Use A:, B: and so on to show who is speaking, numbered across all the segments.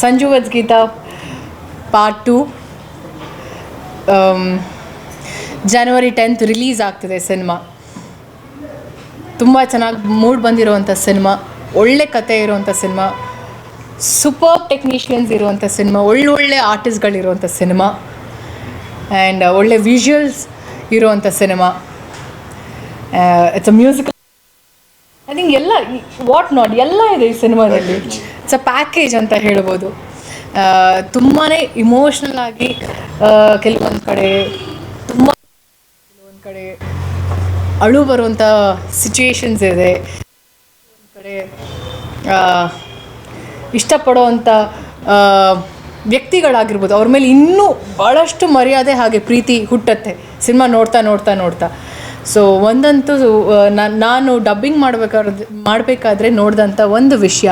A: Sanju with Geetha part 2 January 10th release ಆಗ್ತಿದೆ ಸಿನಿಮಾ. ತುಂಬ ಚೆನ್ನಾಗಿ ಮೂಡ್ ಬಂದಿರುವಂಥ ಸಿನಿಮಾ, ಒಳ್ಳೆ ಕತೆ ಇರುವಂಥ ಸಿನಿಮಾ, ಸೂಪರ್ ಟೆಕ್ನಿಷಿಯನ್ಸ್ ಇರುವಂಥ ಸಿನಿಮಾ, ಒಳ್ಳೊಳ್ಳೆ ಆರ್ಟಿಸ್ಟ್ಗಳಿರುವಂಥ ಸಿನಿಮಾ ಆ್ಯಂಡ್ ಒಳ್ಳೆ ವಿಜುವಲ್ಸ್ ಇರುವಂಥ ಸಿನಿಮಾ. It's a musical, I think ಎಲ್ಲ ವಾಟ್ ನಾಟ್ ಎಲ್ಲ ಇದೆ ಈ ಸಿನಿಮಾದಲ್ಲಿ. ಇಟ್ಸ್ ಅ ಪ್ಯಾಕೇಜ್ ಅಂತ ಹೇಳ್ಬೋದು. ತುಂಬಾ ಇಮೋಷ್ನಲ್ ಆಗಿ ಕೆಲವೊಂದು ಕಡೆ ಅಳು ಬರುವಂಥ ಸಿಚುಯೇಷನ್ಸ್ ಇದೆ, ಒಂದು ಕಡೆ ಇಷ್ಟಪಡೋವಂಥ ವ್ಯಕ್ತಿಗಳಾಗಿರ್ಬೋದು, ಅವ್ರ ಮೇಲೆ ಇನ್ನೂ ಭಾಳಷ್ಟು ಮರ್ಯಾದೆ ಹಾಗೆ ಪ್ರೀತಿ ಹುಟ್ಟತ್ತೆ ಸಿನಿಮಾ ನೋಡ್ತಾ. ಸೊ ಒಂದಂತೂ ನಾನು ಡಬ್ಬಿಂಗ್ ಮಾಡಬೇಕಾದ್ರೆ ನೋಡಿದಂಥ ಒಂದು ವಿಷಯ,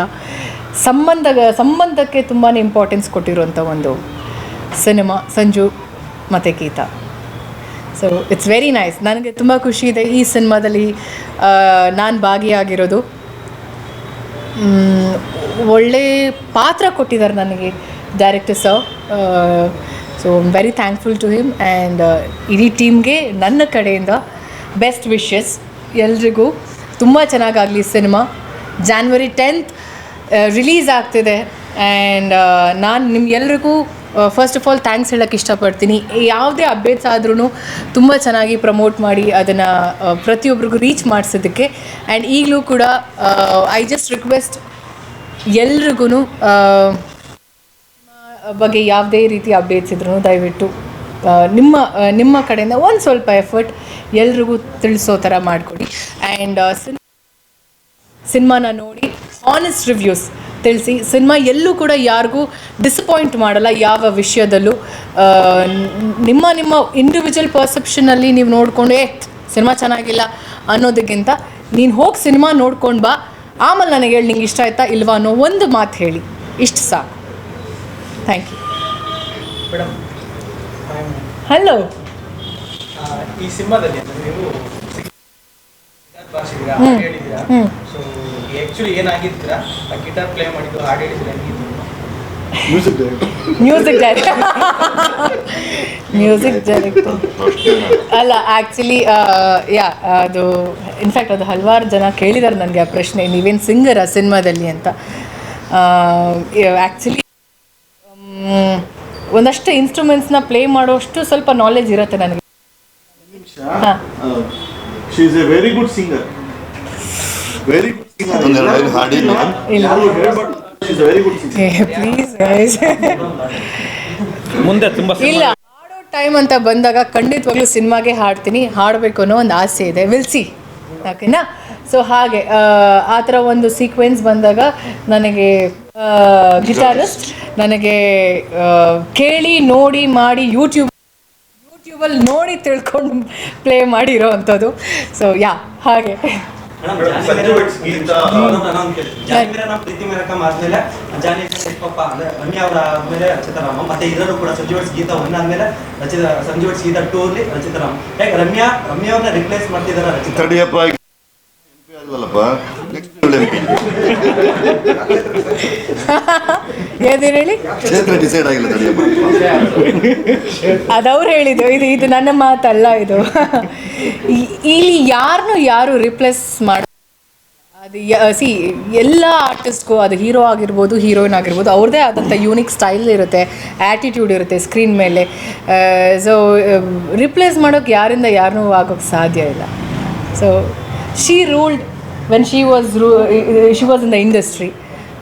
A: ಸಂಬಂಧಕ್ಕೆ ತುಂಬಾ ಇಂಪಾರ್ಟೆನ್ಸ್ ಕೊಟ್ಟಿರುವಂಥ ಒಂದು ಸಿನಿಮಾ ಸಂಜು ಮತ್ತು Geetha. So it's very nice. ನನಗೆ ತುಂಬ ಖುಷಿ ಇದೆ ಈ ಸಿನಿಮಾದಲ್ಲಿ ನಾನು ಭಾಗಿಯಾಗಿರೋದು. ಒಳ್ಳೆ ಪಾತ್ರ ಕೊಟ್ಟಿದ್ದಾರೆ ನನಗೆ director sir. So I am very thankful to him and ಇಡೀ ಟೀಮ್ಗೆ ನನ್ನ ಕಡೆಯಿಂದ ಬೆಸ್ಟ್ ವಿಶಸ್. ಎಲ್ರಿಗೂ ತುಂಬ ಚೆನ್ನಾಗಾಗಲಿ ಸಿನಿಮಾ. January 10th ರಿಲೀಸ್ ಆಗ್ತಿದೆ ಆ್ಯಂಡ್ ನಾನು ನಿಮ್ಗೆಲ್ರಿಗೂ ಫಸ್ಟ್ ಆಫ್ ಆಲ್ ಥ್ಯಾಂಕ್ಸ್ ಹೇಳೋಕ್ಕೆ ಇಷ್ಟಪಡ್ತೀನಿ. ಯಾವುದೇ ಅಪ್ಡೇಟ್ಸ್ ಆದ್ರೂ ತುಂಬ ಚೆನ್ನಾಗಿ ಪ್ರಮೋಟ್ ಮಾಡಿ ಅದನ್ನು ಪ್ರತಿಯೊಬ್ಬರಿಗೂ ರೀಚ್ ಮಾಡಿಸೋದಕ್ಕೆ. ಆ್ಯಂಡ್ ಈಗಲೂ ಕೂಡ ಐ ಜಸ್ಟ್ ರಿಕ್ವೆಸ್ಟ್ ಎಲ್ರಿಗೂ ಬಗ್ಗೆ ಯಾವುದೇ ರೀತಿ ಅಪ್ಡೇಟ್ಸ್ ಇದ್ರೂ ದಯವಿಟ್ಟು ನಿಮ್ಮ ಕಡೆಯಿಂದ ಒಂದು ಸ್ವಲ್ಪ ಎಫರ್ಟ್ ಎಲ್ರಿಗೂ ತಿಳಿಸೋ ಥರ ಮಾಡಿಕೊಡಿ. ಆ್ಯಂಡ್ ಸಿನಿಮಾನ ನೋಡಿ ಆನೆಸ್ಟ್ ರಿವ್ಯೂಸ್ ತಿಳಿಸಿ. ಸಿನಿಮಾ ಎಲ್ಲೂ ಕೂಡ ಯಾರಿಗೂ ಡಿಸಪಾಯಿಂಟ್ ಮಾಡಲ್ಲ ಯಾವ ವಿಷಯದಲ್ಲೂ. ನಿಮ್ಮ ಇಂಡಿವಿಜುವಲ್ ಪರ್ಸೆಪ್ಷನಲ್ಲಿ ನೀವು ನೋಡಿಕೊಂಡು ಸಿನಿಮಾ ಚೆನ್ನಾಗಿಲ್ಲ ಅನ್ನೋದಕ್ಕಿಂತ ನೀನು ಹೋಗಿ ಸಿನಿಮಾ ನೋಡ್ಕೊಂಡು ಬಾ, ಆಮೇಲೆ ನನಗೆ ಹೇಳಿ ನಿಂಗೆ ಇಷ್ಟ ಆಯ್ತಾ ಇಲ್ವಾ ಅನ್ನೋ ಒಂದು ಮಾತು ಹೇಳಿ, ಇಷ್ಟು ಸಾಕು. Thank you. ಹಲೋ.
B: ಈ ಸಿನಿಮಾದಲ್ಲಿ ನೀವು ಸೊ ಆಕ್ಚುಲಿ ಏನಾಗಿದ್ದೀರಾ, ಆ ಗಿಟಾರ್ ಪ್ಲೇ ಮಾಡಿದ್ದು ಹಾಡು ಹೇಳಿದ್ರೆ
A: ಮ್ಯೂಸಿಕ್ ಡೈರೆಕ್ಟರ್ ಅಲ್ಲ, ಆ್ಯಕ್ಚುಲಿ ಅದು ಇನ್ಫ್ಯಾಕ್ಟ್ ಅದು ಹಲವಾರು ಜನ ಕೇಳಿದ್ದಾರೆ ನನಗೆ ಆ ಪ್ರಶ್ನೆ, ನೀವೇನು ಸಿಂಗರ್ ಆ ಸಿನಿಮಾದಲ್ಲಿ ಅಂತ. ಆ್ಯಕ್ಚುಲಿ ಒಂದಷ್ಟು ಇನ್ಸ್ಟ್ರೂಮೆಂಟ್ಸ್ನ ಪ್ಲೇ ಮಾಡೋಷ್ಟು ಸ್ವಲ್ಪ ನಾಲೆಜ್ ಇರುತ್ತೆ ನನಗೆ.
C: She is a very good singer. Very good singer. She is a very good singer.
A: Please guys.
B: ಮುಂದೆ ತುಂಬ
A: ಇಲ್ಲ, ಹಾಡೋ ಟೈಮ್ ಅಂತ ಬಂದಾಗ ಖಂಡಿತವಾಗ್ಲೂ ಸಿನಿಮಾಗೆ ಹಾಡ್ತೀನಿ, ಹಾಡಬೇಕು ಅನ್ನೋ ಒಂದು ಆಸೆ ಇದೆ. ವಿಲ್ ಸಿ, ಓಕೆನಾ? ಸೊ ಹಾಗೆ ಆ ಥರ ಒಂದು ಸೀಕ್ವೆನ್ಸ್ ಬಂದಾಗ ನನಗೆ ಗಿಟಾರಿಸ್ಟ್ ನನಗೆ ಕೇಳಿ ನೋಡಿ ಮಾಡಿ ಯೂಟ್ಯೂಬಲ್ಲಿ ನೋಡಿ ತಿಳ್ಕೊಂಡು ಪ್ಲೇ ಮಾಡಿರೋ ಅಂಥದ್ದು. ಸೊ ಹಾಗೆ
D: ಪ್ರೀತಿ ಮೇರಕಂ ಆದ್ಮೇಲೆ ಜಾನಿ ಪಪ್ಪ ಅಂದ್ರೆ ರಮ್ಯಾ ಅವರ ಆದ್ಮೇಲೆ ರಚಿತಾರಾಮ, ಮತ್ತೆ ಇದರಲ್ಲೂ ಕೂಡ ಸಂಜು ವರ್ಸ್ ಗೀತಾ ಒನ್ ಆದ್ಮೇಲೆ ಸಂಜು ವರ್ಸ್ ಗೀತಾ 2 ಅಲ್ಲಿ ರಚಿತಾರಾಮ. ಯಾಕೆ ರಮ್ಯಾ ಅವ್ರನ್ನ ರಿಪ್ಲೇಸ್ ಮಾಡ್ತಿದಾರ ರಚಿತಾ?
A: ಹೇಳಿ ಅದವ್ರು ಹೇಳಿದ್ದು, ಇದು ನನ್ನ ಮಾತಲ್ಲ. ಇದು ಇಲ್ಲಿ ಯಾರು ರಿಪ್ಲೇಸ್ ಮಾಡಿ ಅದು ಎಲ್ಲ ಆರ್ಟಿಸ್ಟ್ಗೂ, ಅದು ಹೀರೋ ಆಗಿರ್ಬೋದು ಹೀರೋಯಿನ್ ಆಗಿರ್ಬೋದು, ಅವ್ರದ್ದೇ ಆದಂಥ ಯೂನಿಕ್ ಸ್ಟೈಲ್ ಇರುತ್ತೆ, ಆ್ಯಟಿಟ್ಯೂಡ್ ಇರುತ್ತೆ ಸ್ಕ್ರೀನ್ ಮೇಲೆ. ಸೊ ರಿಪ್ಲೇಸ್ ಮಾಡೋಕ್ಕೆ ಯಾರನ್ನೂ ಆಗೋಕ್ಕೆ ಸಾಧ್ಯ ಇಲ್ಲ. So she ruled when she was in the industry.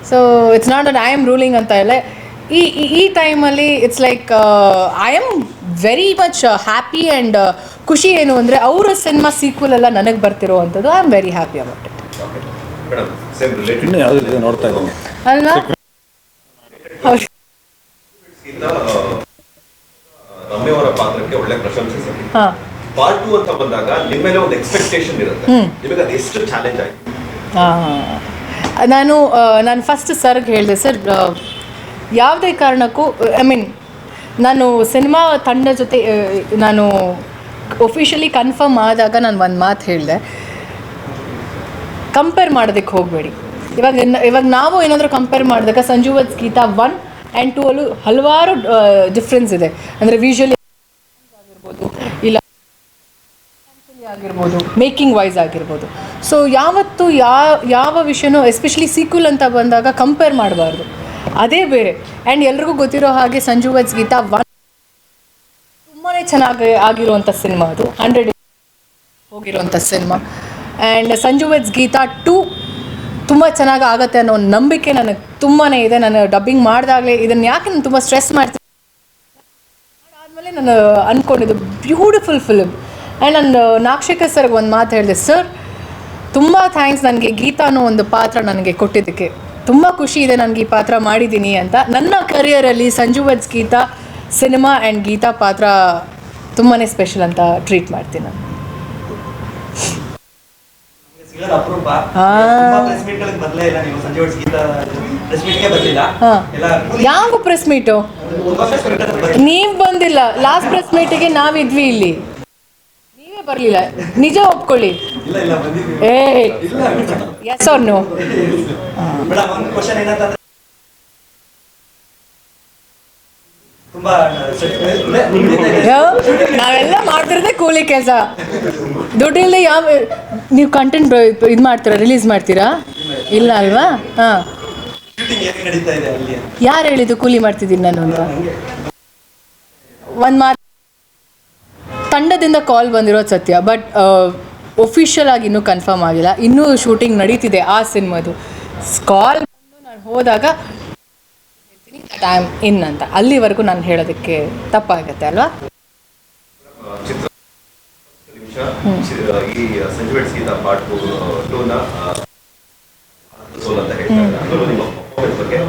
A: So it's not that I am ruling ಅಂತ ಇಲ್ಲ. ಈ ಟೈಮಲ್ಲಿ it's like I am very much happy and ಖುಷಿ ಏನು ಅಂದರೆ ಅವರ ಸಿನಿಮಾ ಸೀಕ್ವಲ್ ಎಲ್ಲ ನನಗೆ ಬರ್ತಿರೋ ಅಂಥದ್ದು. I am very happy about it.
B: ನೋಡ್ತಾ ಇದ್ದೀನಿ
A: ಅಲ್ವಾ?
E: ರಮ್ಯ ಅವರ ಪಾತ್ರಕ್ಕೆ ಒಳ್ಳೆ ಪ್ರಶಂಸೆ ಸಿಕ್ಕಿದೆ.
A: ಹಾಂ,
E: ಪಾರ್ಟ್ 2 ಅಂತ ಬಂದಾಗ ನಿಮ್ಮ ಮೇಲೆ ಒಂದು ಎಕ್ಸ್ಪೆಕ್ಟೇಷನ್ ಇರುತ್ತೆ, ನಿಮಗೆ ಅದು ಎಷ್ಟು ಚಾಲೆಂಜ್ ಆಯಿತು?
A: ನಾನು ಫಸ್ಟ್ ಸರ್ಗೆ ಹೇಳಿದೆ, ಸರ್ ಯಾವುದೇ ಕಾರಣಕ್ಕೂ ನಾನು ಸಿನಿಮಾ ತಂಡ ಜೊತೆ ನಾನು ಒಫಿಷಿಯಲಿ ಕನ್ಫರ್ಮ್ ಆದಾಗ ನಾನು ಒಂದು ಮಾತು ಹೇಳಿದೆ, ಕಂಪೇರ್ ಮಾಡೋದಕ್ಕೆ ಹೋಗಬೇಡಿ. ಇವಾಗ ನಾವು ಏನಾದರೂ ಕಂಪೇರ್ ಮಾಡಿದಾಗ ಸಂಜು ವರ್ಸ್ ಗೀತಾ 1 ಆ್ಯಂಡ್ 2 ಅಲ್ಲೂ ಹಲವಾರು ಡಿಫ್ರೆನ್ಸ್ ಇದೆ. ಅಂದರೆ ವಿಜುವಲಿ ಆಗಿರ್ಬೋದು, ಇಲ್ಲ ಆಗಿರ್ಬೋದು, ಮೇಕಿಂಗ್ ವೈಸ್ ಆಗಿರ್ಬೋದು. ಸೊ ಯಾವತ್ತು ಯಾವ ವಿಷಯನೂ ಎಸ್ಪೆಷಲಿ ಸೀಕ್ವಲ್ ಅಂತ ಬಂದಾಗ ಕಂಪೇರ್ ಮಾಡಬಾರ್ದು, ಅದೇ ಬೇರೆ. ಆ್ಯಂಡ್ ಎಲ್ರಿಗೂ ಗೊತ್ತಿರೋ ಹಾಗೆ ಸಂಜು ವರ್ಸ್ ಗೀತಾ 1 ತುಂಬಾ ಚೆನ್ನಾಗಿ ಆಗಿರುವಂಥ ಸಿನಿಮಾ, ಅದು 100 ಹೋಗಿರುವಂಥ cinema. And Sanju weds Geetha 2 ತುಂಬ ಚೆನ್ನಾಗಿ ಆಗುತ್ತೆ ಅನ್ನೋ ಒಂದು ನಂಬಿಕೆ ನನಗೆ ತುಂಬಾ ಇದೆ. ನಾನು ಡಬ್ಬಿಂಗ್ ಮಾಡಿದಾಗಲೇ ಇದನ್ನು ಯಾಕೆ ನಾನು ತುಂಬ ಸ್ಟ್ರೆಸ್ ಮಾಡ್ತೀನಿ ಆದಮೇಲೆ ನಾನು ಅಂದ್ಕೊಂಡಿದ್ದು ಬ್ಯೂಟಿಫುಲ್ ಫಿಲ್ಮ್. ಆ್ಯಂಡ್ ನಾನು ನಾಗಶೇಖರ್ ಸರ್ಗೆ ಒಂದು ಮಾತು ಹೇಳಿದೆ, ಸರ್ ತುಂಬ ಥ್ಯಾಂಕ್ಸ್ ನನಗೆ ಗೀತಾ ಅನ್ನೋ ಒಂದು ಪಾತ್ರ ನನಗೆ ಕೊಟ್ಟಿದ್ದಕ್ಕೆ. ತುಂಬ ಖುಷಿ ಇದೆ ನನಗೆ ಈ ಪಾತ್ರ ಮಾಡಿದ್ದೀನಿ ಅಂತ. ನನ್ನ ಕರಿಯರಲ್ಲಿ Sanju weds Geetha cinema and Geetha ಪಾತ್ರ ತುಂಬಾ ಸ್ಪೆಷಲ್ ಅಂತ ಟ್ರೀಟ್ ಮಾಡ್ತೀನಿ ನಾನು.
D: ಸಿಗೋದು ಅಪರೂಪ. ಪ್ರೆಸ್ ಮೀಟ್ ಗಳಿಗೆ ಬರ್ಲೇ ಇಲ್ಲ ನೀವು. ಸಂಜೆ ವರ್ಸ್ ಗೀತಾ ಪ್ರೆಸ್ ಮೀಟ್ಗೆ ಬರ್ಲಿಲ್ಲ.
A: ಯಾವ ಪ್ರೆಸ್ ಮೀಟು? ನೀವು ಬಂದಿಲ್ಲ. ಲಾಸ್ಟ್ ಪ್ರೆಸ್ ಮೀಟಿಗೆ ನಾವಿದ್ವಿ ಇಲ್ಲಿ, ನೀವೇ ಬರಲಿಲ್ಲ. ನಿಜ ಒಪ್ಕೊಳ್ಳಿ.
D: ಇಲ್ಲ ಬಂದಿದ್ವಿ.
A: Yes or no?
D: ಮೇಡಮ್ ಒಂದು ಕ್ವಶನ್ ಏನಂತಂದ್ರೆ ತುಂಬಾ
A: ನಾವೆಲ್ಲ ಮಾಡ್ತಿರೋದೇ ಕೂಲಿ ಕೆಲಸ. ದುಡ್ಡಿಲ್ಲದೆ ಯಾವ ನೀವು ಕಂಟೆಂಟ್ ಇದು ಮಾಡ್ತೀರಾ, ರಿಲೀಸ್ ಮಾಡ್ತೀರಾ? ಇಲ್ಲ ಅಲ್ವಾ? ಹಾಂ,
D: ಶೂಟಿಂಗ್ ಹೇಗೆ ನಡೀತಾ ಇದೆ ಅಲ್ಲಿ?
A: ಯಾರು ಹೇಳಿದ್ದು ಕೂಲಿ ಮಾಡ್ತಿದ್ದೀನಿ ನಾನು ಅಂತ? ಒಂದು ಮಾತು, ತಂಡದಿಂದ ಕಾಲ್ ಬಂದಿರೋದು ಸತ್ಯ, ಬಟ್ ಒಫಿಷಿಯಲ್ ಆಗಿ ಇನ್ನೂ ಕನ್ಫರ್ಮ್ ಆಗಿಲ್ಲ. ಇನ್ನೂ ಶೂಟಿಂಗ್ ನಡೀತಿದೆ ಆ ಸಿನಿಮಾದು. ಕಾಲ್ ಬಂದು ನಾನು ಹೋದಾಗ ಹೇಳ್ತೀನಿ ಟೈಮ್ ಇನ್ ಅಂತ. ಅಲ್ಲಿವರೆಗೂ ನಾನು ಹೇಳೋದಕ್ಕೆ ತಪ್ಪಾಗುತ್ತೆ ಅಲ್ವಾ?
E: ಈ ಸಂಜು ವರ್ಸ್ ಗೀತಾ ಪಾರ್ಟ್ 2ನ ಸೋಲ್ ಅಂತ ಹೇಳ್ತಾರೆ. ಅದರಲ್ಲೂ ನಿಮ್ಮ ಪರ್ಫಾರ್ಮೆನ್ಸ್ ಬಗ್ಗೆ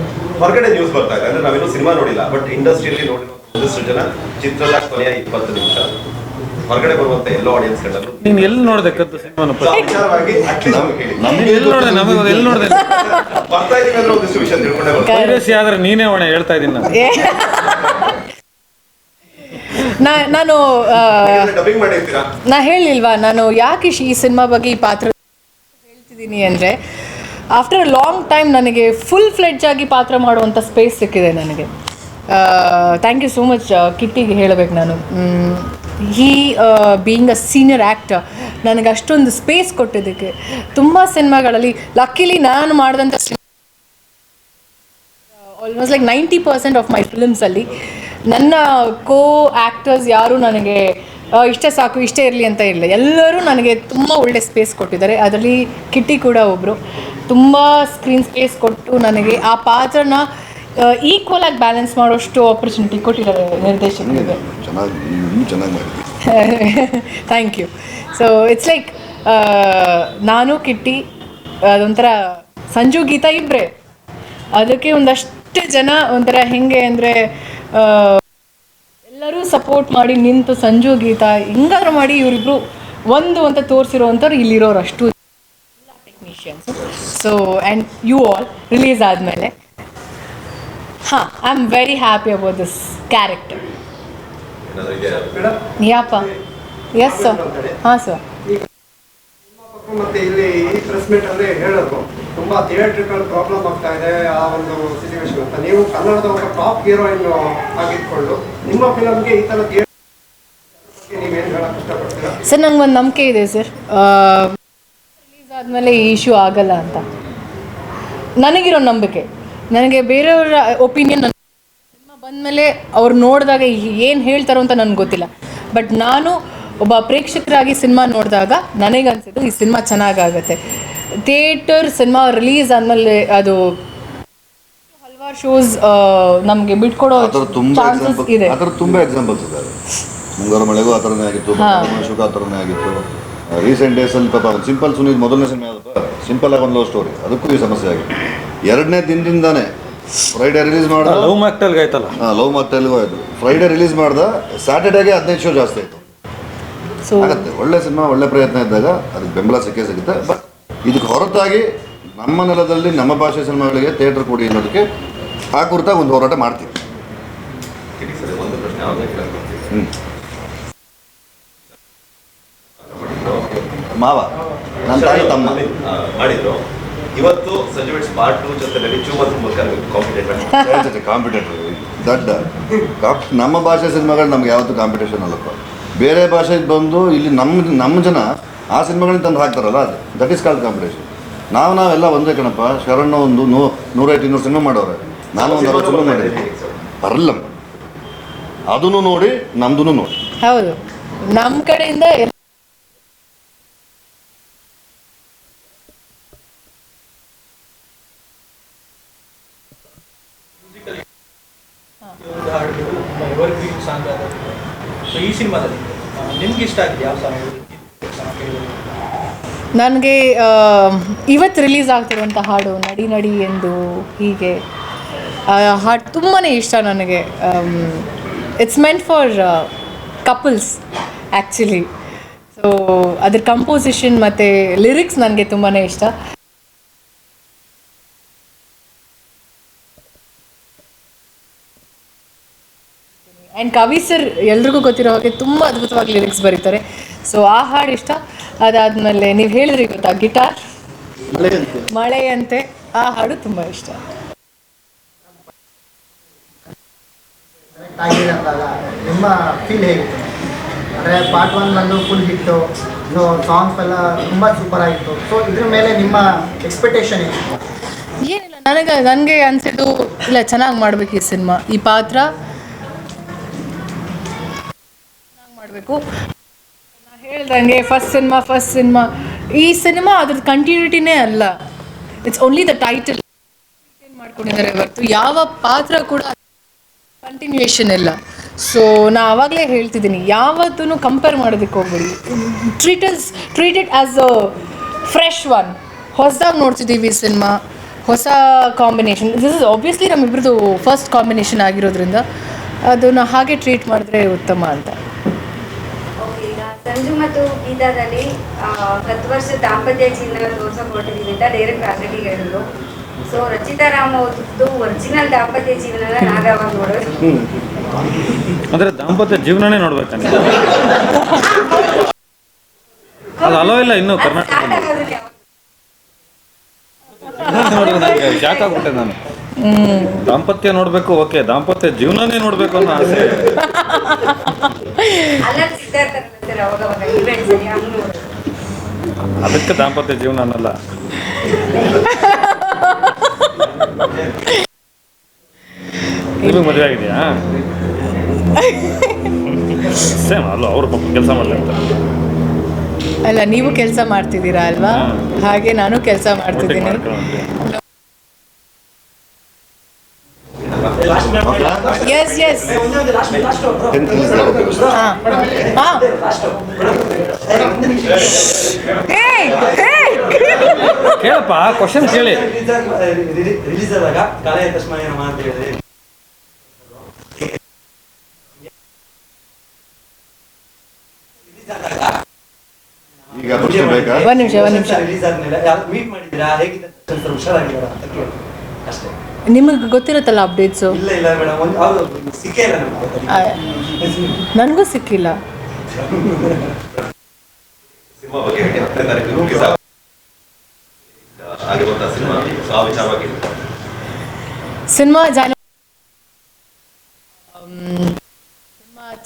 E: ಹೊರಗಡೆ ನ್ಯೂಸ್ ಬರ್ತಾ ಇದೆ. ಅಂದ್ರೆ ನಾವೇನು ಸಿನಿಮಾ ನೋಡಿಲ್ಲ, ಬಟ್ ಇಂಡಸ್ಟ್ರಿಯಲ್ಲಿ ನೋಡಿರೋ ಒಂದಷ್ಟು ಜನ ಚಿತ್ರದ ಕೊನೆಯ 20 ನಿಮಿಷ ಹೊರಗಡೆ ಬರುವಂತ ಎಲ್ಲ ಆಡಿಯನ್ಸ್ ಗಳಲ್ಲೂ
F: ನೀನು ಎಲ್ಲಿ ನೋಡಿದೆ ಕದ್ದು ಸಿನಿಮಾನ?
E: ವಿಚಾರವಾಗಿ
F: ನಮ್ಗೆ ಎಲ್ಲಿ ನೋಡಿದೆ? ನಮಗೆ ಎಲ್ಲಿ ನೋಡಿದೆ?
E: ಬರ್ತಾ ಇದೀವಿ ಅಂದ್ರೆ ಒಂದಿಷ್ಟು ವಿಷಯ ತಿಳ್ಕೊಂಡೇ ಬರ್ತಾ
F: ಪೈರಸಿ ಆದ್ರೆ ನೀನೇ ಹೊಣೆ, ಹೇಳ್ತಾ ಇದ್ದೀನಿ ನಾನು.
A: ನಾನು
E: ಡಬ್ಬಿಂಗ್ ಮಾಡಿರ್ತೀರಾ?
A: ನಾ ಹೇಳಿಲ್ವಾ ನಾನು ಯಾಕೆ ಈ ಸಿನಿಮಾ ಬಗ್ಗೆ ಈ ಪಾತ್ರ ಹೇಳ್ತಿದ್ದೀನಿ ಅಂದರೆ, ಆಫ್ಟರ್ ಅ ಲಾಂಗ್ ಟೈಮ್ ನನಗೆ ಫುಲ್ ಫ್ಲೆಡ್ಜ್ ಆಗಿ ಪಾತ್ರ ಮಾಡುವಂಥ ಸ್ಪೇಸ್ ಸಿಕ್ಕಿದೆ ನನಗೆ. ಥ್ಯಾಂಕ್ ಯು ಸೋ ಮಚ್ ಕಿಟ್ಟಿಗೆ ಹೇಳಬೇಕು ನಾನು. ಹೀ ಬೀಯಿಂಗ್ ಅ ಸೀನಿಯರ್ ಆ್ಯಕ್ಟರ್ ನನಗೆ ಅಷ್ಟೊಂದು ಸ್ಪೇಸ್ ಕೊಟ್ಟಿದ್ದಕ್ಕೆ. ತುಂಬ ಸಿನಿಮಾಗಳಲ್ಲಿ ಲಕ್ಕಿಲಿ ನಾನು ಮಾಡಿದಂಥ ಆಲ್ಮೋಸ್ಟ್ ಲೈಕ್ 90% ಆಫ್ ಮೈ ಫಿಲ್ಮ್ಸಲ್ಲಿ ನನ್ನ ಕೋ ಆ್ಯಕ್ಟರ್ಸ್ ಯಾರೂ ನನಗೆ ಇಷ್ಟೇ ಸಾಕು ಇಷ್ಟೇ ಇರಲಿ ಅಂತ ಇಲ್ಲ. ಎಲ್ಲರೂ ನನಗೆ ತುಂಬ ಒಳ್ಳೆ ಸ್ಪೇಸ್ ಕೊಟ್ಟಿದ್ದಾರೆ. ಅದರಲ್ಲಿ ಕಿಟ್ಟಿ ಕೂಡ ಒಬ್ಬರು. ತುಂಬ ಸ್ಕ್ರೀನ್ ಸ್ಪೇಸ್ ಕೊಟ್ಟು ನನಗೆ ಆ ಪಾತ್ರನ ಈಕ್ವಲ್ ಆಗಿ ಬ್ಯಾಲೆನ್ಸ್ ಮಾಡೋಷ್ಟು ಆಪರ್ಚುನಿಟಿ ಕೊಟ್ಟಿದ್ದಾರೆ ನಿರ್ದೇಶಕರಿಗೆ. Thank you. So it's like ನಾನು ಕಿಟ್ಟಿ ಅದೊಂಥರ ಸಂಜು ಗೀತಾ ಇಬ್ಬರೇ. ಅದಕ್ಕೆ ಒಂದಷ್ಟು ಜನ ಒಂಥರ ಹೆಂಗೆ ಅಂದರೆ ಎಲ್ಲರೂ ಸಪೋರ್ಟ್ ಮಾಡಿ ನಿಂತು ಸಂಜು ಗೀತಾ ಹಿಂಗಾದ್ರೂ ಮಾಡಿ ಇವರಿಬ್ರು ಒಂದು ಅಂತ ತೋರಿಸಿರೋವಂಥವ್ರು ಇಲ್ಲಿರೋರು ಅಷ್ಟು technicians. So and you all release ಆದಮೇಲೆ ಹಾಂ, I am very happy about this character. ಯಾಪ? Yes sir. ಹಾಂ ಸರ್.
G: ಮತ್ತೆ ಇಲ್ಲಿ ಈ ಪ್ರೆಸ್ ಮೀಟ್ ಅಲ್ಲಿ ಹೇಳೋದು ತುಂಬಾ ಥಿಯೇಟ್ರಿಕಲ್ ಪ್ರಾಬ್ಲಮ್ ಆಗ್ತಾ ಇದೆ ಆ ಒಂದು ಸಿಚುವೇಶನ್ ಅಂತ. ನೀವು ಕನ್ನಡದ ಒಬ್ಬ ಟಾಪ್ ಹೀರೋಯಿನ್ ಆಗಿಟ್ಕೊಂಡು ನಿಮ್ಮ ಫಿಲಮ್ಗೆ ಈ ತರ ನೀವೇನು ಹೇಳಕ್ ಇಷ್ಟಪಡ್ತೀರಾ?
A: ಸರ್ ನಂಗೆ ಒಂದು ನಂಬಿಕೆ ಇದೆ ಸರ್, ರಿಲೀಸ್ ಆದಮೇಲೆ ಈ ಇಶ್ಯೂ ಆಗಲ್ಲ ಅಂತ ನನಗಿರೋ ನಂಬಿಕೆ. ನನಗೆ ಬೇರೆಯವರ ಒಪಿನಿಯನ್ ಸಿನಿಮಾ ಬಂದಮೇಲೆ ಅವ್ರು ನೋಡಿದಾಗ ಏನು ಹೇಳ್ತಾರೋ ಅಂತ ನನಗೆ ಗೊತ್ತಿಲ್ಲ. ಬಟ್ ನಾನು ಒಬ್ಬ ಪ್ರೇಕ್ಷಕರಾಗಿ ಸಿನಿಮಾ ನೋಡಿದಾಗ ನನಗನ್ಸಿದ್ದು ಈ ಸಿನಿಮಾ ಚೆನ್ನಾಗಾಗುತ್ತೆ. ಥಿಯೇಟರ್ ಸಿನಿಮಾ ರಿಲೀಸ್ ಆದಮೇಲೆ ಅದು ಹಲವಾರು ಶೋಸ್ ನಮಗೆ ಬಿಟ್ಕೊಡೋ ಚಾನ್ಸಸ್ ಇದೆ.
H: ಆ ಥರ ತುಂಬ ಎಕ್ಸಾಂಪಲ್ಸ್ ಇದ್ದಾರೆ. ಮುಂಗಾರು ಮಳೆಗೂ ಆ ಥರನೇ ಆಗಿತ್ತು, ಶುಕ ಆ ಥರನೇ ಆಗಿತ್ತು. ರೀಸೆಂಟ್ ಡೇಸಲ್ಲಿ ಪಾಪ ಒಂದು ಸಿಂಪಲ್ ಸುನೀಲ್ ಮೊದಲನೇ ಸಿನಿಮಾ ಯಾವುದು ಸಿಂಪಲ್ ಆಗಿ ಒಂದು ಲವ್ ಸ್ಟೋರಿ, ಅದಕ್ಕೂ ಈ ಸಮಸ್ಯೆ ಆಗಿತ್ತು. ಎರಡನೇ ದಿನದಿಂದಾನೇ ಫ್ರೈಡೇ ರಿಲೀಸ್ ಮಾಡ್ದ,
F: ಲವ್ ಮ್ಯಾಕ್ಟೆಲ್ಗೆ ಆಯ್ತಲ್ಲ.
H: ಲವ್ ಮ್ಯಾಕ್ಟೆಲ್ಗೂ ಆಯಿತು. ಫ್ರೈಡೇ ರಿಲೀಸ್ ಮಾಡ್ದ, ಸ್ಯಾಟರ್ಡೇಗೆ 15 ಶೋ ಜಾಸ್ತಿ ಆಯಿತು. ಆಗುತ್ತೆ, ಒಳ್ಳೆ ಸಿನಿಮಾ ಒಳ್ಳೆ ಪ್ರಯತ್ನ ಇದ್ದಾಗ ಅದಕ್ಕೆ ಬೆಂಬಲ ಸಿಗುತ್ತೆ. ಬಟ್ ಇದಕ್ಕೆ ಹೊರತಾಗಿ ನಮ್ಮ ನೆಲದಲ್ಲಿ ನಮ್ಮ ಭಾಷೆ ಸಿನಿಮಾಗಳಿಗೆ ಥಿಯೇಟರ್ ಕೊಡಿ ಅನ್ನೋದಕ್ಕೆ ಆ ಕುರಿತಾಗಿ ಒಂದು ಹೋರಾಟ ಮಾಡ್ತೀವಿ.
E: ಒಂದು ಪ್ರಶ್ನೆ ಯಾವಾಗ ಕೇಳ್ತೀನಿ.
H: ಮಾವ ನನ್ನ ತಾಯಿ ತಮ್ಮ
E: ಮಾಡಿದ್ರು ಇವತ್ತು ಸಂಜು ಬೆಟ್ಸ್ ಪಾರ್ಟ್ 2 ಜೊತೆಯಲ್ಲಿ ಚೂಮಂತ್ರ ಮೂಲಕ ಕಾಂಪಿಟೇಟ್
H: ಕಾಂಪಿಟೇಟರ್ ದೊಡ್ಡ ನಮ್ಮ ಭಾಷೆ ಸಿನಿಮಾಗಳು ನಮ್ಗೆ ಯಾವತ್ತೂ ಕಾಂಪಿಟೇಷನ್ ಅಲ್ಲಪ್ಪ. ಬೇರೆ ಭಾಷೆಗೆ ಬಂದು ಇಲ್ಲಿ ನಮ್ಮ ಜನ ಆ ಸಿನಿಮಾಗಳನ್ನ ತಂದು ಹಾಕ್ತಾರಲ್ಲ, ಅದು ದಟ್ ಈಸ್ ಕಾಲ್ಡ್ ಕಾಂಪಿಟೇಷನ್. ನಾವೆಲ್ಲ ಒಂದೇ ಕಣಪ್ಪ. ಶರಣ್ಣ ಒಂದು 150-200 ಸಿನಿಮಾ ಮಾಡೋರೆ, ನಾನು ಒಂದು 60 ಸಿನಿಮಾ ಮಾಡಿದ್ದೀನಿ. ಬರಲ್ಲ ಅದನ್ನು ನೋಡಿ ನಮ್ದು ನೋಡಿ.
A: ಹೌದು, ನಮ್ಮ ಕಡೆಯಿಂದ
B: ಒಂದು ಹಾಡುಗಳು ಎವರ್ ಗ್ರೀನ್ ಸಾಂಗ್ ಅದು. ಸೊ ಈ ಸಿನಿಮಾದಲ್ಲಿ ನಿಮ್ಗೆ ಇಷ್ಟ ಆಗಿದೆ ಯಾವ ಸಾಂಗ್?
A: ನನಗೆ ಇವತ್ತು ರಿಲೀಸ್ ಆಗ್ತಿರುವಂಥ ಹಾಡು ನಡಿ ನಡಿ ಎಂದು, ಹೀಗೆ ಹಾಡು ತುಂಬಾ ಇಷ್ಟ ನನಗೆ. It's meant for couples actually. So ಅದ್ರ ಕಂಪೋಸಿಷನ್ ಮತ್ತು ಲಿರಿಕ್ಸ್ ನನಗೆ ತುಂಬಾ ಇಷ್ಟ. ಆ್ಯಂಡ್ ಕವಿ ಸರ್ ಎಲ್ರಿಗೂ ಗೊತ್ತಿರೋ ಹಾಗೆ ತುಂಬ ಅದ್ಭುತವಾಗಿ ಲಿರಿಕ್ಸ್ ಬರೀತಾರೆ. ಸೊ ಆ ಹಾಡು ಇಷ್ಟ. ಅದಾದಮೇಲೆ ನೀವು ಹೇಳಿದ್ರಿ ಗೊತ್ತಾ ಗಿಟಾರ್ ಮಳೆಯಂತೆ, ಆ ಹಾಡು ತುಂಬ ಇಷ್ಟ.
I: ಆಗಿದೆ ಅಂದಾಗ ನಿಮ್ಮ ಫೀಲ್ ಹೇಗಿತ್ತು? ಅಂದರೆ ಪಾರ್ಟ್ 1 ಬಂದು ಫುಲ್ ಹಿಟ್ಟು, ಸಾಂಗ್ಸ್ ಎಲ್ಲ ತುಂಬ ಸೂಪರ್ ಆಗಿತ್ತು. ಸೊ ಇದ್ರ ಮೇಲೆ ನಿಮ್ಮ ಎಕ್ಸ್ಪೆಕ್ಟೇಷನ್ ಏನಿತ್ತು?
A: ಏನಿಲ್ಲ, ನನಗೆ ಅನಿಸಿದ್ದು ಇಲ್ಲ, ಚೆನ್ನಾಗಿ ಮಾಡಬೇಕು ಈ ಸಿನಿಮಾ, ಈ ಪಾತ್ರ ಚೆನ್ನಾಗಿ ಮಾಡಬೇಕು. ನಾನು ಹೇಳ್ದಂಗೆ ಫಸ್ಟ್ ಸಿನಿಮಾ ಈ ಸಿನಿಮಾ ಅದ್ರದ್ದು ಕಂಟಿನ್ಯೂಟಿನೇ ಅಲ್ಲ. ಇಟ್ಸ್ ಓನ್ಲಿ ದ ಟೈಟಲ್ ಮಾಡ್ಕೊಂಡಿದ್ದಾರೆ ಹೊರತು ಯಾವ ಪಾತ್ರ ಕೂಡ ಕಂಟಿನ್ಯೂಯೇಷನ್ ಇಲ್ಲ. ಸೊ ನಾ ಆವಾಗಲೇ ಹೇಳ್ತಿದ್ದೀನಿ, ಯಾವತ್ತೂ ಕಂಪೇರ್ ಮಾಡೋದಕ್ಕೆ ಹೋಗ್ಬೇಡಿ. Treat it as a fresh one. ಹೊಸದಾಗಿ ನೋಡ್ತಿದ್ದೀವಿ ಸಿನಿಮಾ, ಹೊಸ ಕಾಂಬಿನೇಷನ್. ದಿಸ್ ಇಸ್ ಆಬ್ವಿಯಸ್ಲಿ ನಮ್ಮಿಬ್ರದ್ದು ಫಸ್ಟ್ ಕಾಂಬಿನೇಷನ್ ಆಗಿರೋದ್ರಿಂದ ಅದನ್ನು ಹಾಗೆ ಟ್ರೀಟ್ ಮಾಡಿದ್ರೆ ಉತ್ತಮ ಅಂತ.
J: ಈಗ ಸಂಜು ಮತ್ತು ಗೀತಾದಲ್ಲಿ 10 ವರ್ಷ ದಾಂಪತ್ಯ ಜೀವನ ತೋರ್ಸೋಕೆ ಹೊರಟಿದ್ದೀವಿ ಅಂತ ಡೈರೆಕ್ಟ್ ಆಲ್ರೆಡಿ ಹೇಳಿದ್ರು. ಸೊ ರಚಿತಾ ರಾಮ್ ಅವ್ರದ್ದು ಒರಿಜಿನಲ್ ದಾಂಪತ್ಯ ಜೀವನ ನಾವ್ಯಾವಾಗ ನೋಡೋದು?
F: ಅಂದ್ರೆ ದಾಂಪತ್ಯ ಜೀವನನೇ ನೋಡ್ಬೇಕಂತ ಅದು ಅಲೋ ಇಲ್ಲ ಇನ್ನು ಕರ್ನಾಟಕ ಶಾಕ್ ಆಗ್ಬಿಟ್ಟೆ ನಾನು. ದಾಂಪತ್ಯ ನೋಡ್ಬೇಕು, ಓಕೆ, ದಾಂಪತ್ಯ ಜೀವನನೇ ನೋಡ್ಬೇಕು ಅನ್ನೋ ಆಸೆ. ಅದಕ್ಕೆ ದಾಂಪತ್ಯ ಜೀವನ ಅನ್ನಲ್ಲ. ನಿಮಗೆ ಮದುವೆ ಆಗಿದೆಯಾ? ಸೇಮ್ ಅಲ್ಲ, ಅವ್ರ ಪಾಪ ಕೆಲಸ ಮಾಡಲಿ ಅಂತ
A: ಅಲ್ಲ, ನೀವು ಕೆಲಸ ಮಾಡ್ತಿದ್ದೀರಾ ಅಲ್ವಾ, ಹಾಗೆ ನಾನು ಕೆಲಸ ಮಾಡ್ತಿದ್ದೀನಿ. ಎಸ್ ಎಸ್
F: ಕೇಳಪ್ಪ, ಕ್ವಶನ್ ಕೇಳಿ.
D: ರಿಲೀಸ್ ಆದಾಗ ಕಾಲೇ ತಸ್ಮೈ ನಮಃ ಅಂತ ಹೇಳಿದ್ರೆ
H: ಈಗ ಬೇಕಾ?
A: ಒಂದ್ ನಿಮಿಷ
D: ರಿಲೀಸ್ ಆದ್ಮೇಲೆ ಯಾರು ಮೀಟ್ ಮಾಡಿದ್ದೀರಾ, ಹೇಗಿತ್ತು, ಹುಷಾರಾಗಿದ್ದಾರಾ ಅಂತ ಕೇಳಿ ಅಷ್ಟೇ.
A: ನಿಮಗೆ ಗೊತ್ತಿರುತ್ತಲ್ಲ ಅಪ್ಡೇಟ್ಸು?
D: ಇಲ್ಲ ಮೇಡಮ್, ಅವ್ರು ಸಿಕ್ಕೇ ಇಲ್ಲ ನಮ್ಗೆ.
A: ನನಗೂ ಸಿಕ್ಕಿಲ್ಲ.
E: ಸಿನಿಮಾ ಬಗ್ಗೆ 10ನೇ ತಾರೀಕು ರಿಲೀಸ್ ಆಗಿರುವಂಥ ಸಿನಿಮಾ ಆ ವಿಚಾರವಾಗಿ
A: ಸಿನಿಮಾ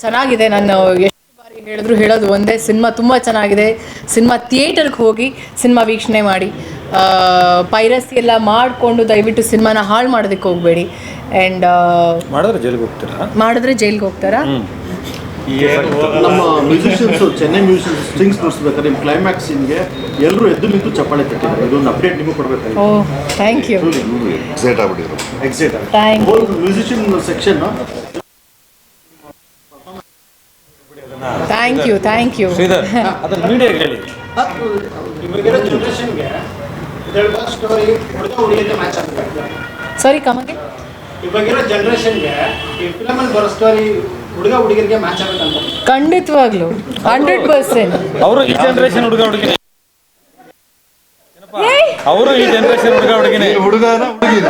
A: ಚೆನ್ನಾಗಿದೆ. ನಾನು ಎಷ್ಟು ಬಾರಿ ಹೇಳಿದ್ರು ಹೇಳೋದು ಒಂದೇ, ಸಿನಿಮಾ ತುಂಬ ಚೆನ್ನಾಗಿದೆ. ಸಿನಿಮಾ ಥಿಯೇಟರ್ಗೆ ಹೋಗಿ ಸಿನಿಮಾ ವೀಕ್ಷಣೆ ಮಾಡಿ. ಪೈರಸಿ ಎಲ್ಲ ಮಾಡಿಕೊಂಡು ದಯವಿಟ್ಟು ಸಿನಿಮಾನ ಹಾಳು ಮಾಡೋದಕ್ಕೆ ಹೋಗಬೇಡಿ. ಆ್ಯಂಡ್
F: ಮಾಡಿದ್ರೆ ಜೈಲಿಗೆ ಹೋಗ್ತೀರಾ?
A: ಮಾಡಿದ್ರೆ ಜೈಲಿಗೆ ಹೋಗ್ತಾರಾ?
C: ನಮ್ಮ ಮ್ಯೂಸಿಷಿಯನ್ಸ್, ಚೆನ್ನೈ ಮ್ಯೂಸಿಷಿಯನ್ಸ್ ಸ್ಟ್ರಿಂಗ್ಸ್ ನುಡಿಸ್ಬೇಕಾದ್ರೆ ನಿಮ್ಮ ಕ್ಲೈಮ್ಯಾಕ್ಸ್ ಸೀನ್ಗೆ ಎಲ್ಲರೂ ಎದ್ದು ನಿಂತು ಚಪ್ಪಾಳೆ ತಟ್ಟಿದ್ದಾರೆ. ಇದೊಂದು ಅಪ್ಡೇಟ್ ನಿಮಗೆ ಕೊಡಬೇಕಾಗಿ.
A: Oh, thank you.
H: ಎಕ್ಸೈಟ್ ಆಗ್ಬಿಟ್ಟಿದ್ರು.
C: Excite
A: thank you.
C: Musician section
A: thank you
F: Shridhar, ಅದನ್ನ ಮೀಡಿಯಾಗೆ ಹೇಳಿ.
G: ಇವಾಗಿರೋ ಜನ್ರೇಷನ್ಗೆ ಸ್ಟೋರಿ ಹುಡುಗ ಹುಡುಗಿಗೆ ಮ್ಯಾಚ್ ಆಗ್ತದೆ.
A: ಸಾರಿ ಕಮಗೆ.
G: ಇವಾಗಿರೋ ಜನ್ರೇಷನ್ಗೆ ಈ ಫಿಲಮಲ್ಲಿ ಬರೋ ಸ್ಟೋರಿ ಹುಡುಗ ಹುಡುಗಿರಿಗೆ ಮ್ಯಾಚ್ ಆಗಬೇಕಂತ.
A: ಖಂಡಿತವಾಗ್ಲೂ 100%.
F: ಅವರು ಈ ಜನರೇಷನ್ ಹುಡುಗ ಹುಡುಗಿನೇ. ಅವರು ಈ ಜನರೇಷನ್ ಹುಡುಗ ಹುಡುಗಿನೇ.
H: ಹುಡುಗನ ಹುಡುಗಿನ